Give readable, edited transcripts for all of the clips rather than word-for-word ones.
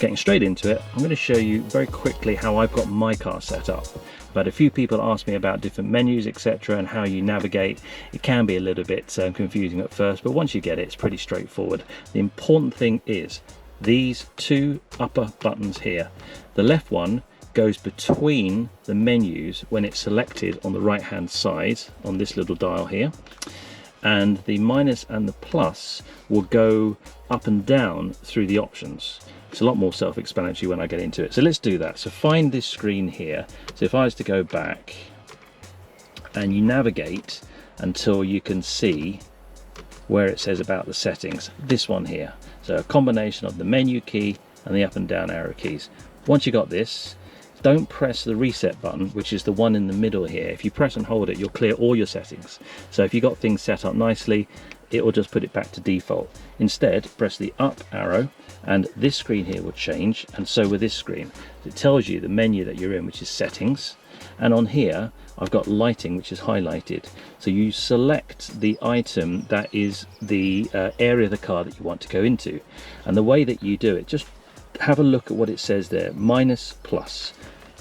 getting straight into it, I'm going to show you very quickly how I've got my car set up. I've had a few people ask me about different menus, etc., and how you navigate. It can be a little bit confusing at first, but once you get it, it's pretty straightforward. The important thing is these two upper buttons here. The left one goes between the menus when it's selected on the right hand side on this little dial here, and the minus and the plus will go up and down through the options. It's a lot more self-explanatory when I get into it. So let's do that. So find this screen here. So if I was to go back and you navigate until you can see where it says about the settings, this one here. So a combination of the menu key and the up and down arrow keys. Once you got this, don't press the reset button, which is the one in the middle here. If you press and hold it, you'll clear all your settings. So if you got things set up nicely, it will just put it back to default. Instead, press the up arrow and this screen here will change, and so with this screen. It tells you the menu that you're in, which is settings, and on here I've got lighting, which is highlighted. So you select the item that is the area of the car that you want to go into, and the way that you do it, just have a look at what it says there: minus plus,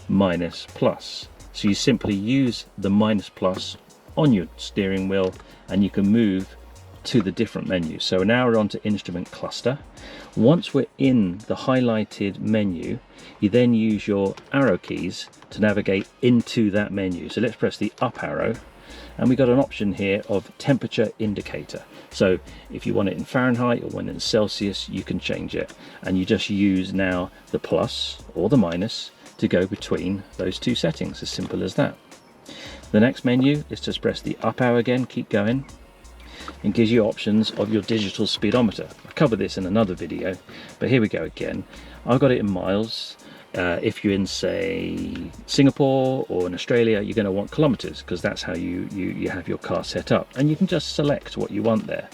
minus plus. So you simply use the minus plus on your steering wheel and you can move to the different menus. So now we're on to instrument cluster. Once we're in the highlighted menu, you then use your arrow keys to navigate into that menu. So let's press the up arrow, and we got an option here of temperature indicator. So if you want it in Fahrenheit or want it in Celsius, you can change it, and you just use now the plus or the minus to go between those two settings. As simple as that. The next menu is to press the up arrow again, keep going, and gives you options of your digital speedometer. I'll cover this in another video, but here we go again. I've got it in miles. If you're in, say, Singapore or in Australia, you're going to want kilometers, because that's how you have your car set up, and you can just select what you want there.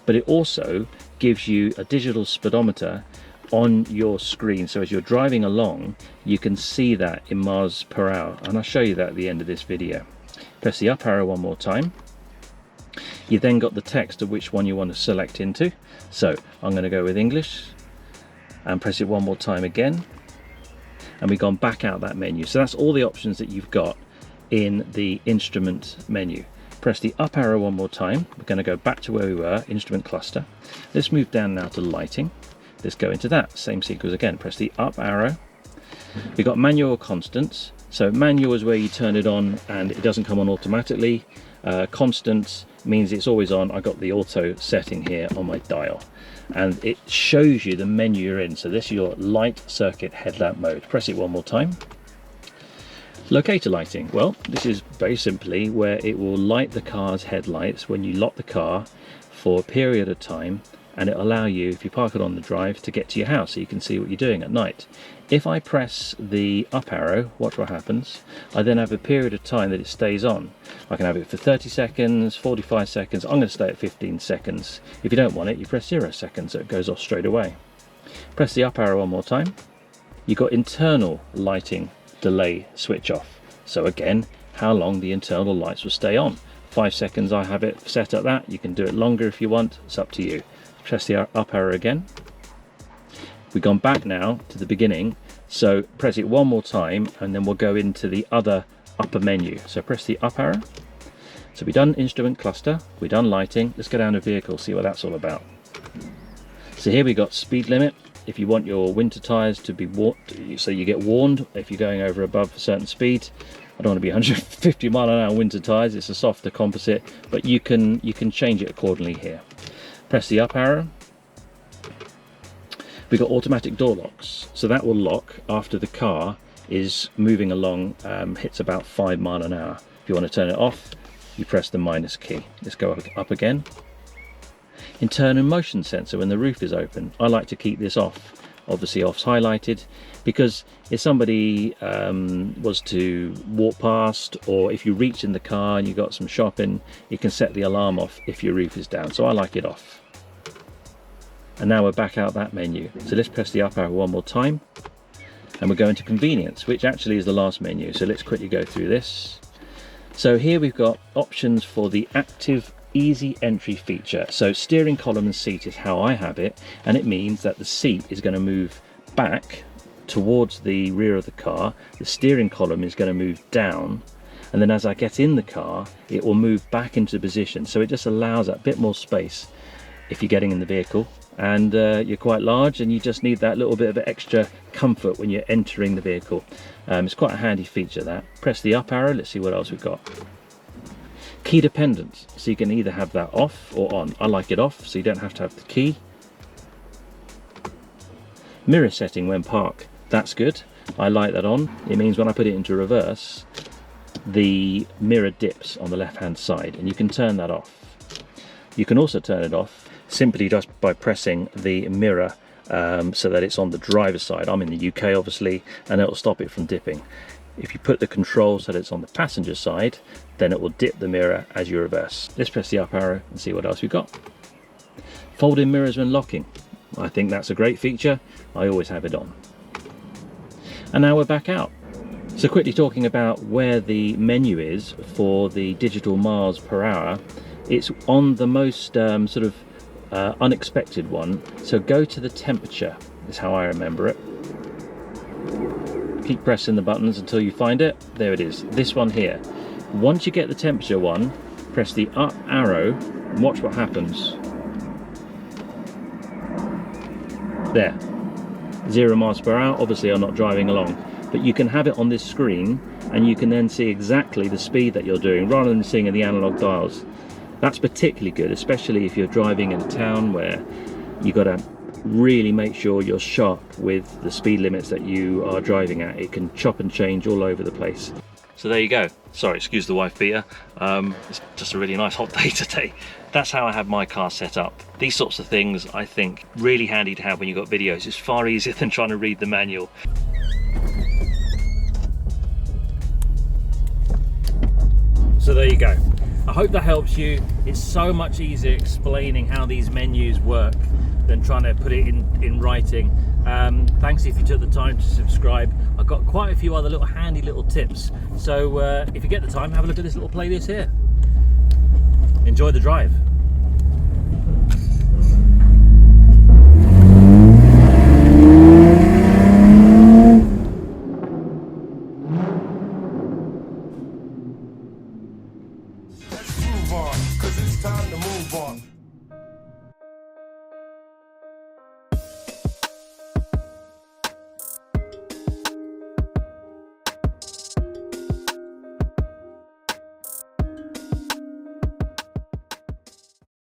But it also gives you a digital speedometer on your screen, so as you're driving along you can see that in miles per hour, and I'll show you that at the end of this video. Press the up arrow one more time. You then got the text of which one you want to select into, so I'm going to go with English and press it one more time again, and we've gone back out that menu. So that's all the options that you've got in the instrument menu. Press the up arrow one more time. We're going to go back to where we were, instrument cluster. Let's move down now to lighting. Let's go into that same sequence again. Press the up arrow. We've got manual or constant. So manual is where you turn it on and it doesn't come on automatically. Constant means it's always on. I got the auto setting here on my dial, and it shows you the menu you're in. So this is your light circuit headlamp mode. Press it one more time. Locator lighting. Well, this is very simply where it will light the car's headlights when you lock the car for a period of time, and it'll allow you, if you park it on the drive, to get to your house so you can see what you're doing at night. If I press the up arrow, watch what happens. I then have a period of time that it stays on. I can have it for 30 seconds, 45 seconds. I'm going to stay at 15 seconds. If you don't want it, you press 0 seconds, so it goes off straight away. Press the up arrow one more time. You've got internal lighting delay switch off. So again, how long the internal lights will stay on. 5 seconds I have it set at that. You can do it longer if you want, it's up to you. Press the up arrow again. We've gone back now to the beginning, so press it one more time and then we'll go into the other upper menu. So press the up arrow. So we've done instrument cluster, we've done lighting. Let's go down to vehicle, see what that's all about. So here we got speed limit. If you want your winter tires to be warned, so you get warned if you're going over above a certain speed. I don't want to be 150 mile an hour winter tires, it's a softer composite, but you can change it accordingly here. Press the up arrow. We've got automatic door locks, so that will lock after the car is moving along, hits about 5 miles an hour. If you want to turn it off, you press the minus key. Let's go up again. Internal motion sensor when the roof is open. I like to keep this off. Obviously off's highlighted, because if somebody was to walk past, or if you reach in the car and you got some shopping, you can set the alarm off if your roof is down. So I like it off. And now we're back out that menu. So let's press the up arrow one more time, and we're going to convenience, which actually is the last menu. So let's quickly go through this. So here we've got options for the active easy entry feature. So steering column and seat is how I have it, and it means that the seat is going to move back towards the rear of the car, the steering column is going to move down, and then as I get in the car it will move back into position, so it just allows that bit more space if you're getting in the vehicle and you're quite large and you just need that little bit of extra comfort when you're entering the vehicle. It's quite a handy feature that. Press the up arrow, let's see what else we've got. Key dependence, so you can either have that off or on. I like it off so you don't have to have the key. Mirror setting when parked, that's good. I like that on. It means when I put it into reverse, the mirror dips on the left hand side, and you can turn that off. You can also turn it off simply just by pressing the mirror so that it's on the driver's side. I'm in the UK obviously, and it'll stop it from dipping. If you put the control so that it's on the passenger side, then it will dip the mirror as you reverse. Let's press the up arrow and see what else we've got. Folding mirrors when locking. I think that's a great feature. I always have it on. And now we're back out. So quickly talking about where the menu is for the digital miles per hour, it's on the most unexpected one. So go to the temperature, is how I remember it. Keep pressing the buttons until you find it. There it is, this one here. Once you get the temperature one, press the up arrow and watch what happens. There, 0 miles per hour. Obviously I'm not driving along, but you can have it on this screen and you can then see exactly the speed that you're doing rather than seeing in the analog dials. That's particularly good, especially if you're driving in a town where you got to really make sure you're sharp with the speed limits that you are driving at. It can chop and change all over the place. So there you go. Sorry, excuse the wife beater. It's just a really nice hot day today. That's how I have my car set up. These sorts of things I think really handy to have when you've got videos. It's far easier than trying to read the manual. So there you go. I hope that helps you. It's so much easier explaining how these menus work than trying to put it in writing. Thanks if you took the time to subscribe. I've got quite a few other little handy little tips. So if you get the time, have a look at this little playlist here. Enjoy the drive. Let's move on, 'cause it's time to move on.